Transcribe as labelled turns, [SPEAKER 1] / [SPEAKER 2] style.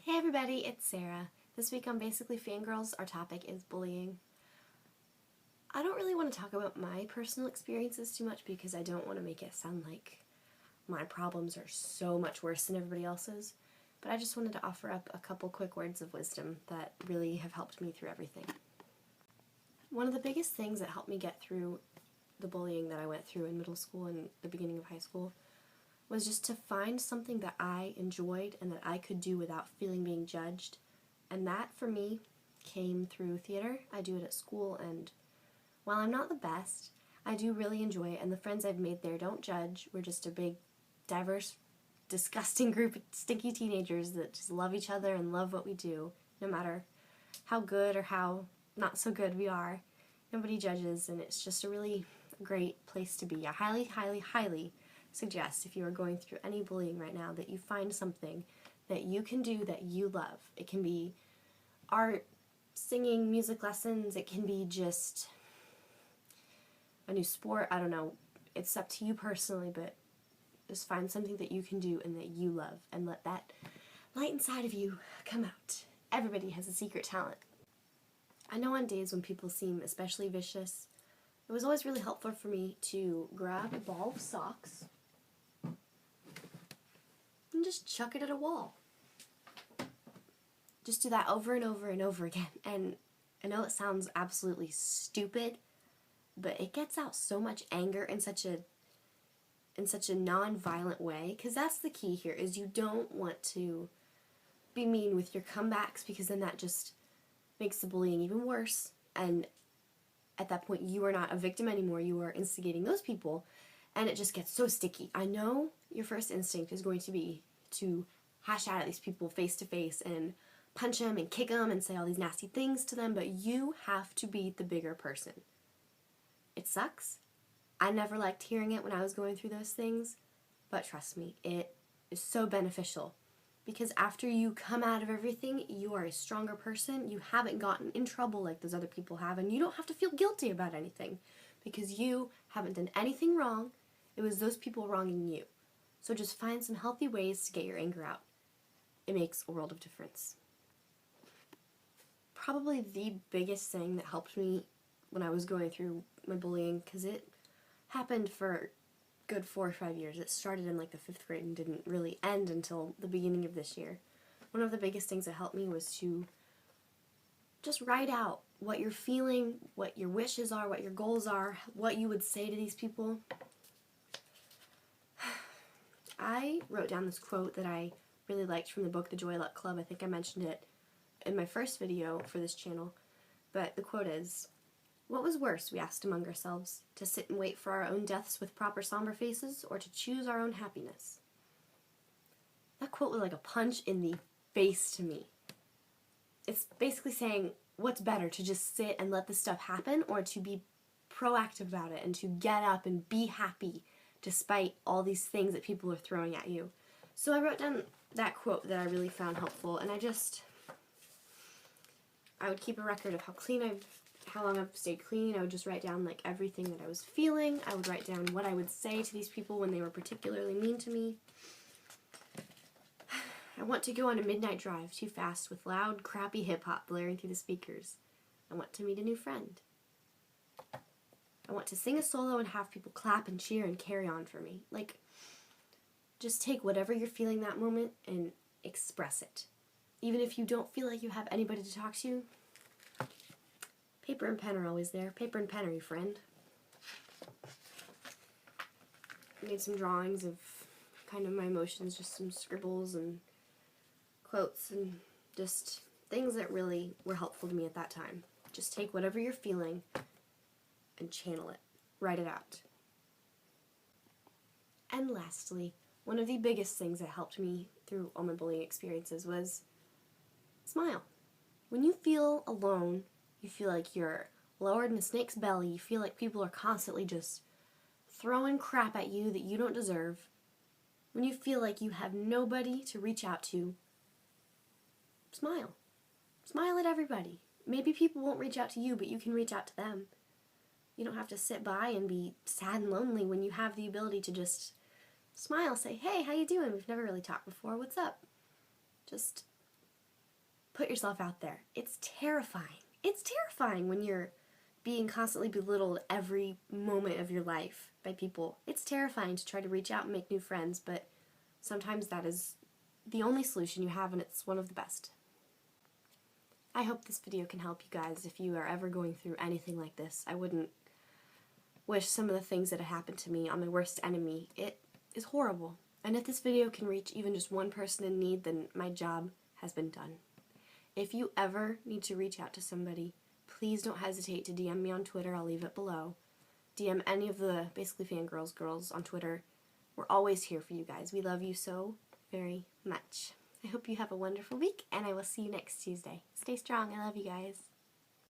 [SPEAKER 1] Hey everybody, it's Sarah. This week on Basically Fangirls, our topic is bullying. I don't really want to talk about my personal experiences too much because I don't want to make it sound like my problems are so much worse than everybody else's, but I just wanted to offer up a couple quick words of wisdom that really have helped me through everything. One of the biggest things that helped me get through the bullying that I went through in middle school and the beginning of high school was just to find something that I enjoyed and that I could do without feeling being judged. And that, for me, came through theater. I do it at school, and while I'm not the best, I do really enjoy it, and the friends I've made there don't judge. We're just a big, diverse, disgusting group of stinky teenagers that just love each other and love what we do, no matter how good or how not so good we are. Nobody judges, and it's just a really great place to be. I highly, highly, highly suggest, if you are going through any bullying right now, that you find something that you can do that you love. It can be art, singing, music lessons, it can be just a new sport, I don't know. It's up to you personally, but just find something that you can do and that you love, and let that light inside of you come out. Everybody has a secret talent. I know on days when people seem especially vicious, it was always really helpful for me to grab a ball of socks and just chuck it at a wall. Just do that over and over and over again. And I know it sounds absolutely stupid, but it gets out so much anger in such a non-violent way, because that's the key here, is you don't want to be mean with your comebacks, because then that just makes the bullying even worse, and at that point you are not a victim anymore, you are instigating those people, and it just gets so sticky. I know your first instinct is going to be to hash out at these people face to face and punch them and kick them and say all these nasty things to them, but you have to be the bigger person. It sucks. I never liked hearing it when I was going through those things, but trust me, it is so beneficial, because after you come out of everything, you are a stronger person. You haven't gotten in trouble like those other people have, and you don't have to feel guilty about anything, because you haven't done anything wrong. It was those people wronging you. So just find some healthy ways to get your anger out. It makes a world of difference. Probably the biggest thing that helped me when I was going through my bullying, because it happened for a good 4 or 5 years. It started in like the 5th grade and didn't really end until the beginning of this year. One of the biggest things that helped me was to just write out what you're feeling, what your wishes are, what your goals are, what you would say to these people. I wrote down this quote that I really liked from the book The Joy Luck Club. I think I mentioned it in my first video for this channel, but the quote is, "What was worse, we asked among ourselves, to sit and wait for our own deaths with proper somber faces, or to choose our own happiness?" That quote was like a punch in the face to me. It's basically saying, what's better, to just sit and let this stuff happen, or to be proactive about it and to get up and be happy despite all these things that people are throwing at you? So I wrote down that quote that I really found helpful, and I would keep a record of how long I've stayed clean. I would just write down like everything that I was feeling. I would write down what I would say to these people when they were particularly mean to me. I want to go on a midnight drive too fast with loud, crappy hip-hop blaring through the speakers. I want to meet a new friend. I want to sing a solo and have people clap and cheer and carry on for me. Like, just take whatever you're feeling that moment and express it. Even if you don't feel like you have anybody to talk to, paper and pen are always there. Paper and pen are your friend. I made some drawings of kind of my emotions, just some scribbles and quotes and just things that really were helpful to me at that time. Just take whatever you're feeling and channel it. Write it out. And lastly, one of the biggest things that helped me through all my bullying experiences was smile. When you feel alone, you feel like you're lowered in a snake's belly, you feel like people are constantly just throwing crap at you that you don't deserve, when you feel like you have nobody to reach out to, smile. Smile at everybody. Maybe people won't reach out to you, but you can reach out to them. You don't have to sit by and be sad and lonely when you have the ability to just smile, say, "Hey, how you doing? We've never really talked before. What's up?" Just put yourself out there. It's terrifying. It's terrifying when you're being constantly belittled every moment of your life by people. It's terrifying to try to reach out and make new friends, but sometimes that is the only solution you have, and it's one of the best. I hope this video can help you guys if you are ever going through anything like this. I wouldn't wish some of the things that have happened to me on my worst enemy. It is horrible. And if this video can reach even just one person in need, then my job has been done. If you ever need to reach out to somebody, please don't hesitate to DM me on Twitter. I'll leave it below. DM any of the Basically Fangirls girls on Twitter. We're always here for you guys. We love you so very much. I hope you have a wonderful week, and I will see you next Tuesday. Stay strong. I love you guys.